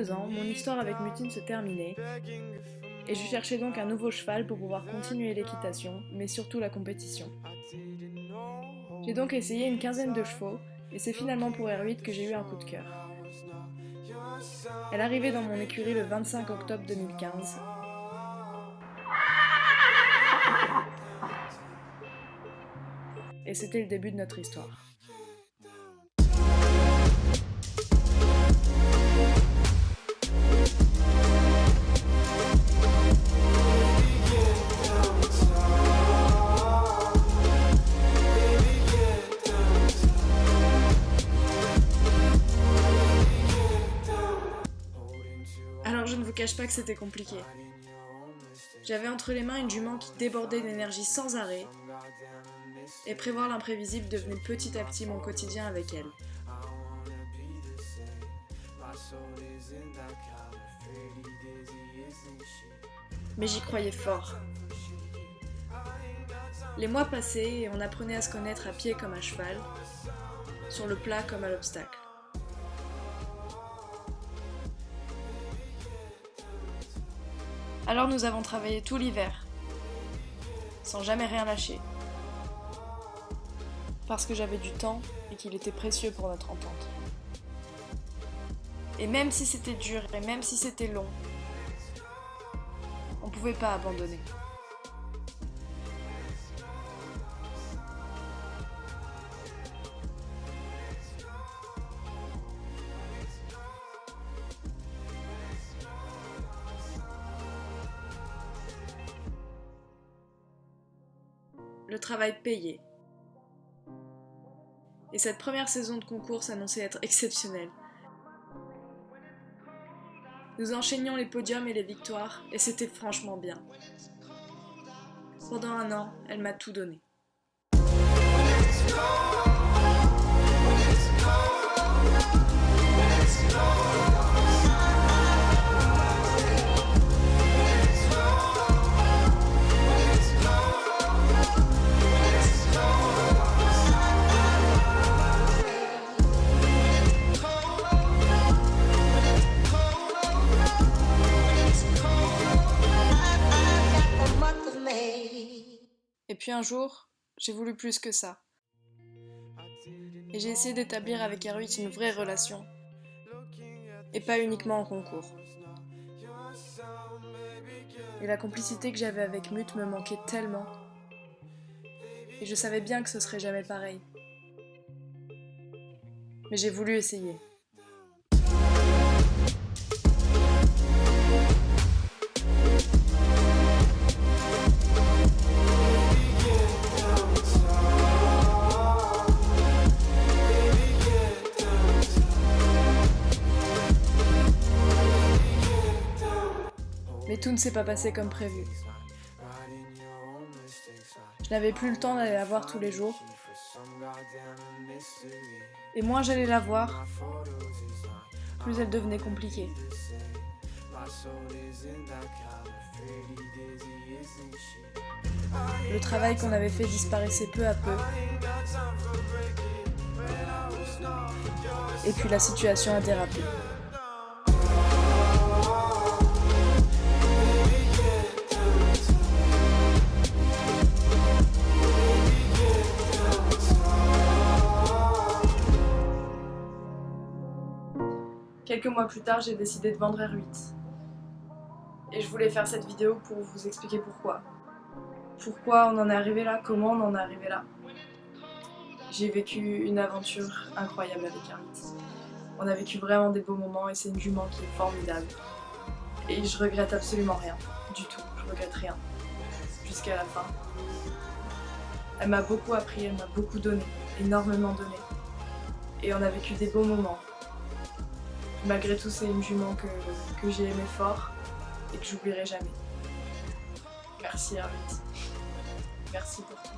2 ans, mon histoire avec Mutine se terminait, et je cherchais donc un nouveau cheval pour pouvoir continuer l'équitation, mais surtout la compétition. J'ai donc essayé une quinzaine de chevaux, et c'est finalement pour R8 que j'ai eu un coup de cœur. Elle arrivait dans mon écurie le 25 octobre 2015. Et c'était le début de notre histoire. Alors je ne vous cache pas que c'était compliqué. J'avais entre les mains une jument qui débordait d'énergie sans arrêt, et prévoir l'imprévisible devenait petit à petit mon quotidien avec elle. Mais j'y croyais fort. Les mois passaient et on apprenait à se connaître à pied comme à cheval, sur le plat comme à l'obstacle. Alors nous avons travaillé tout l'hiver, sans jamais rien lâcher, parce que j'avais du temps et qu'il était précieux pour notre entente. Et même si c'était dur et même si c'était long, on ne pouvait pas abandonner. Le travail payait. Et cette première saison de concours s'annonçait être exceptionnelle. Nous enchaînions les podiums et les victoires, et c'était franchement bien. Pendant 1 an, elle m'a tout donné. Et puis un jour, j'ai voulu plus que ça. Et j'ai essayé d'établir avec R8 une vraie relation. Et pas uniquement en concours. Et la complicité que j'avais avec Mut me manquait tellement. Et je savais bien que ce serait jamais pareil. Mais j'ai voulu essayer. Mais tout ne s'est pas passé comme prévu. Je n'avais plus le temps d'aller la voir tous les jours. Et moins j'allais la voir, plus elle devenait compliquée. Le travail qu'on avait fait disparaissait peu à peu. Et puis la situation a dérapé. Quelques mois plus tard, j'ai décidé de vendre R8. Et je voulais faire cette vidéo pour vous expliquer pourquoi. Pourquoi on en est arrivé là, comment on en est arrivé là. J'ai vécu une aventure incroyable avec R8. On a vécu vraiment des beaux moments et c'est une jument qui est formidable. Et je regrette absolument rien, du tout, je regrette rien. Jusqu'à la fin. Elle m'a beaucoup appris, elle m'a beaucoup donné, énormément donné. Et on a vécu des beaux moments. Malgré tout, c'est une jument que j'ai aimé fort et que j'oublierai jamais. Merci R8. Merci pour tout.